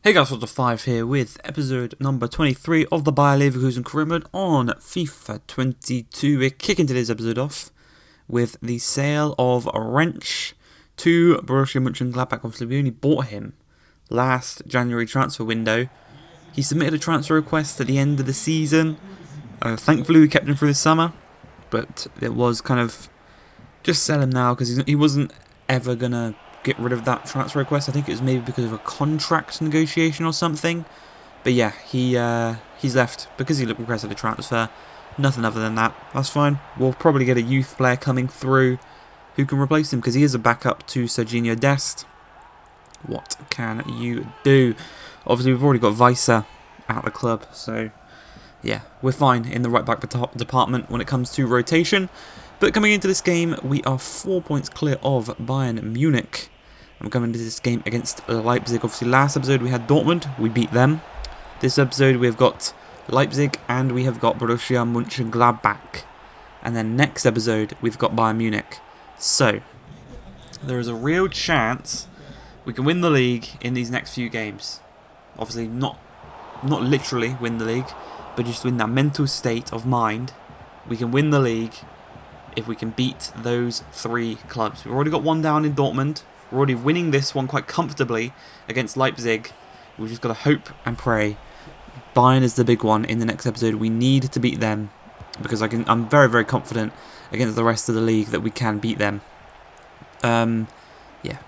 Hey guys, what's the 5 here with episode number 23 of the Bayer Leverkusen career mode on FIFA 22. We're kicking today's episode off with the sale of Wrench to Borussia Mönchengladbach. Obviously, we only bought him last January transfer window. He submitted a transfer request at the end of the season. Thankfully, we kept him through the summer, but it was kind of just sell him now because he wasn't ever going to get rid of that transfer request. I think it was maybe because of a contract negotiation or something. But yeah, he's left because he requested a transfer. Nothing other than that. That's fine. We'll probably get a youth player coming through who can replace him because he is a backup to Serginho Dest. What can you do? Obviously, we've already got Weiser at the club, so yeah, we're fine in the right back department when it comes to rotation. But coming into this game, we are 4 points clear of Bayern Munich. I'm coming into this game against Leipzig. Obviously, last episode we had Dortmund. We beat them. This episode we've got Leipzig and we have got Borussia Mönchengladbach. And then next episode we've got Bayern Munich. So, there is a real chance we can win the league in these next few games. Obviously, not literally win the league, but just win that mental state of mind. We can win the league if we can beat those three clubs. We've already got one down in Dortmund. We're already winning this one quite comfortably against Leipzig. We've just got to hope and pray. Bayern is the big one in the next episode. We need to beat them because I'm very, very confident against the rest of the league that we can beat them. Yeah,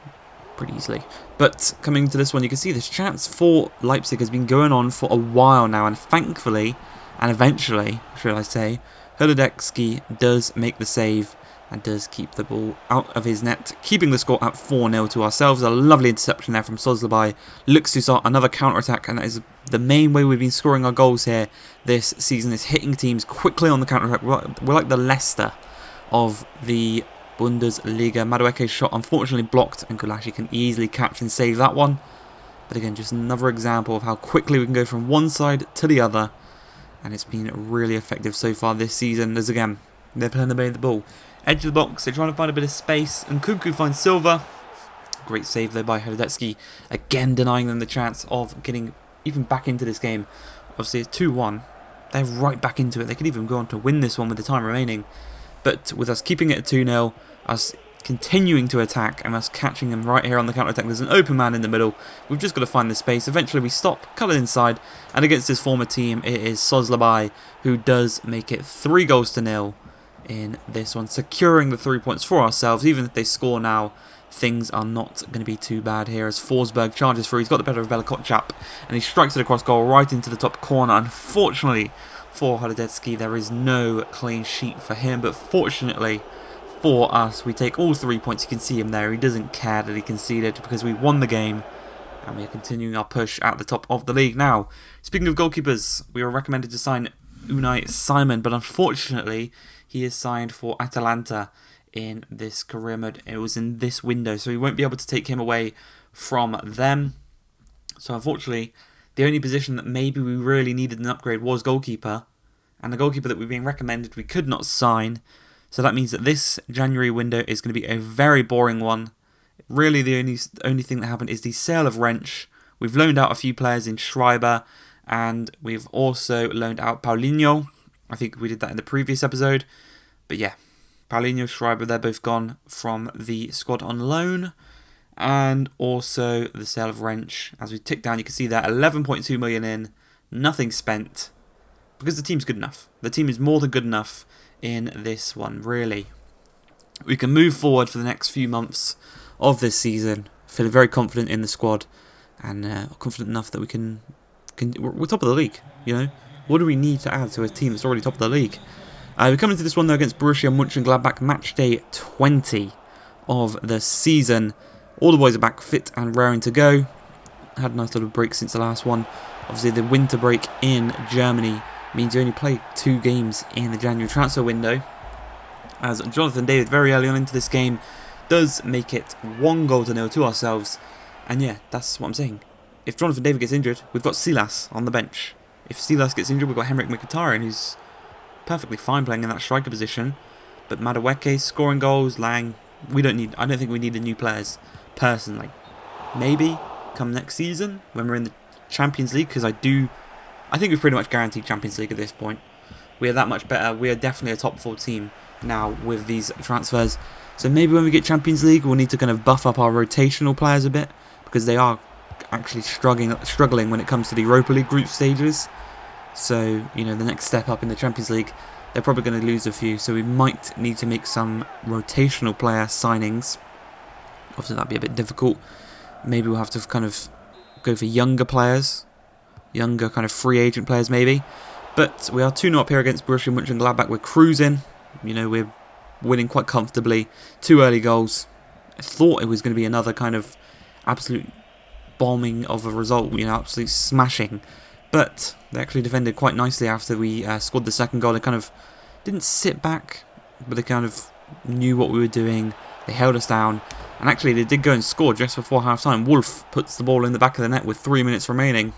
pretty easily. But coming to this one, you can see this chance for Leipzig has been going on for a while now, and thankfully, and eventually, should I say, Hradecky does make the save and does keep the ball out of his net, keeping the score at 4-0 to ourselves. A lovely interception there from Szoboszlai. Looks to start another counter-attack, and that is the main way we've been scoring our goals here this season, is hitting teams quickly on the counter-attack. We're like the Leicester of the Bundesliga. Madueke's shot unfortunately blocked, and Gulashi can easily catch and save that one. But again, just another example of how quickly we can go from one side to the other. And it's been really effective so far this season. As again, they're playing the ball. Edge of the box, they're trying to find a bit of space. And Kunku finds Silva. Great save there by Hradecky. Again, denying them the chance of getting even back into this game. Obviously, it's 2-1. They're right back into it. They could even go on to win this one with the time remaining. But with us keeping it at 2-0, us continuing to attack and us catching them right here on the counter-attack. There's an open man in the middle. We've just got to find the space. Eventually we stop, cut it inside, and against his former team, it is Szoboszlai who does make it 3-0 in this one, securing the 3 points for ourselves. Even if they score now, things are not going to be too bad here as Forsberg charges through. He's got the better of Belakotchap, and he strikes it across goal right into the top corner. Unfortunately for Hradecky, there is no clean sheet for him, but fortunately for us, we take all 3 points. You can see him there. He doesn't care that he conceded because we won the game and we are continuing our push at the top of the league. Now, speaking of goalkeepers, we were recommended to sign Unai Simon, but unfortunately he is signed for Atalanta in this career mode. It was in this window, so we won't be able to take him away from them. So unfortunately, the only position that maybe we really needed an upgrade was goalkeeper, and the goalkeeper that we've been recommended we could not sign. So that means that this January window is going to be a very boring one. Really, the only thing that happened is the sale of Wrench. We've loaned out a few players in Schreiber, and we've also loaned out Paulinho. I think we did that in the previous episode. But yeah, Paulinho, Schreiber, they're both gone from the squad on loan. And also the sale of Wrench. As we tick down, you can see that 11.2 million in, nothing spent. Because the team's good enough. The team is more than good enough in this one, really. We can move forward for the next few months of this season, feeling very confident in the squad, and confident enough that we can we're top of the league, you know. What do we need to add to a team that's already top of the league? We come into this one though against Borussia Mönchengladbach, match day 20 of the season. All the boys are back fit and raring to go. Had a nice little break since the last one. Obviously the winter break in Germany means you only play 2 games in the January transfer window, as Jonathan David very early on into this game does make it 1-0 to ourselves. And yeah, that's what I'm saying. If Jonathan David gets injured, we've got Silas on the bench. If Silas gets injured, we've got Henrik Mkhitaryan, who's perfectly fine playing in that striker position. But Madueke scoring goals, Lang, I don't think we need the new players, personally. Maybe come next season, when we're in the Champions League, because I think we've pretty much guaranteed Champions League at this point. We are that much better. We are definitely a top 4 team now with these transfers. So maybe when we get Champions League, we'll need to kind of buff up our rotational players a bit, because they are actually struggling when it comes to the Europa League group stages. So, you know, the next step up in the Champions League, they're probably going to lose a few. So we might need to make some rotational player signings. Obviously, that'd be a bit difficult. Maybe we'll have to kind of go for younger players. Younger kind of free agent players, maybe. But we are 2-0 up here against Borussia Mönchengladbach. We're cruising. You know, we're winning quite comfortably. 2 early goals. I thought it was going to be another kind of absolute bombing of a result. You know, absolute smashing. But they actually defended quite nicely after we scored the second goal. They kind of didn't sit back, but they kind of knew what we were doing. They held us down. And actually, they did go and score just before half-time. Wolf puts the ball in the back of the net with 3 minutes remaining.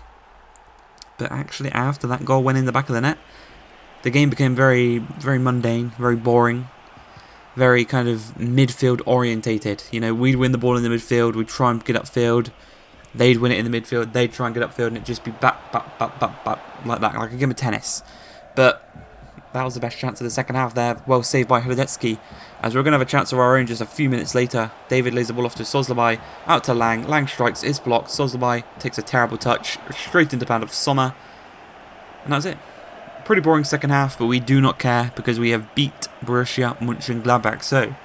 But actually, after that goal went in the back of the net, the game became very, very mundane, very boring, very kind of midfield orientated. You know, we'd win the ball in the midfield, we'd try and get upfield, they'd win it in the midfield, they'd try and get upfield, and it'd just be bap, like that, like a game of tennis. But that was the best chance of the second half there. Well saved by Hradecki. As we're going to have a chance of our own just a few minutes later. David lays the ball off to Szoboszlai. Out to Lang. Lang strikes. Is blocked. Szoboszlai takes a terrible touch. Straight into the hand of Sommer. And that's it. Pretty boring second half, but we do not care because we have beat Borussia Mönchengladbach. So,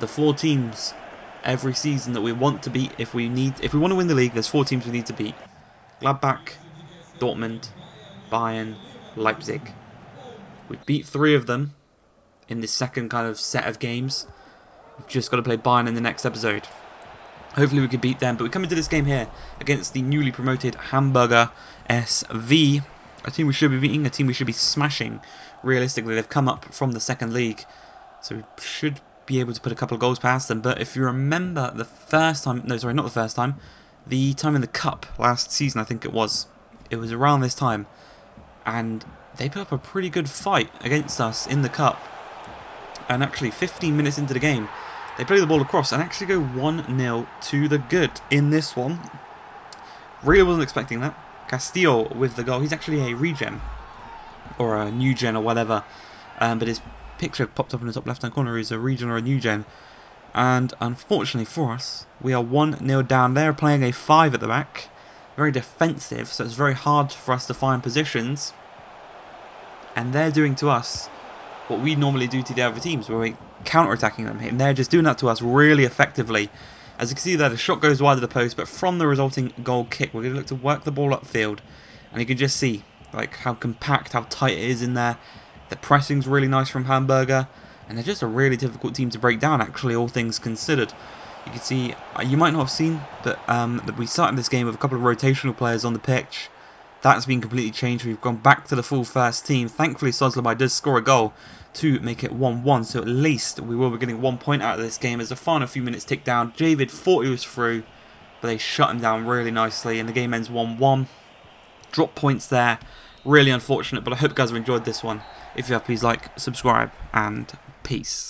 the 4 teams every season that we want to beat, if we want to win the league, there's 4 teams we need to beat. Gladbach, Dortmund, Bayern, Leipzig. We beat 3 of them in this second kind of set of games. We've just got to play Bayern in the next episode. Hopefully we can beat them. But we come into this game here against the newly promoted Hamburger SV. A team we should be beating, a team we should be smashing. Realistically, they've come up from the second league. So we should be able to put a couple of goals past them. But if you remember the first time... No, sorry, not the first time. The time in the Cup last season, I think it was. It was around this time. And they put up a pretty good fight against us in the Cup. And actually, 15 minutes into the game, they play the ball across and actually go 1-0 to the good in this one. Really wasn't expecting that. Castillo with the goal. He's actually a regen. Or a new gen or whatever. But his picture popped up in the top left-hand corner. He's a regen or a new gen. And unfortunately for us, we are 1-0 down. They're playing a 5 at the back. Very defensive, so it's very hard for us to find positions. And they're doing to us what we normally do to the other teams, where we're counter-attacking them. And they're just doing that to us really effectively. As you can see there, the shot goes wide of the post, but from the resulting goal kick, we're going to look to work the ball upfield. And you can just see like how compact, how tight it is in there. The pressing's really nice from Hamburger. And they're just a really difficult team to break down, actually, all things considered. You can see, you might not have seen, but that we started this game with a couple of rotational players on the pitch. That's been completely changed. We've gone back to the full first team. Thankfully, Szoboszlai does score a goal to make it 1-1. So at least we will be getting 1 point out of this game as the final few minutes tick down. David thought he was through, but they shut him down really nicely. And the game ends 1-1. Drop points there. Really unfortunate, but I hope you guys have enjoyed this one. If you have, please like, subscribe, and peace.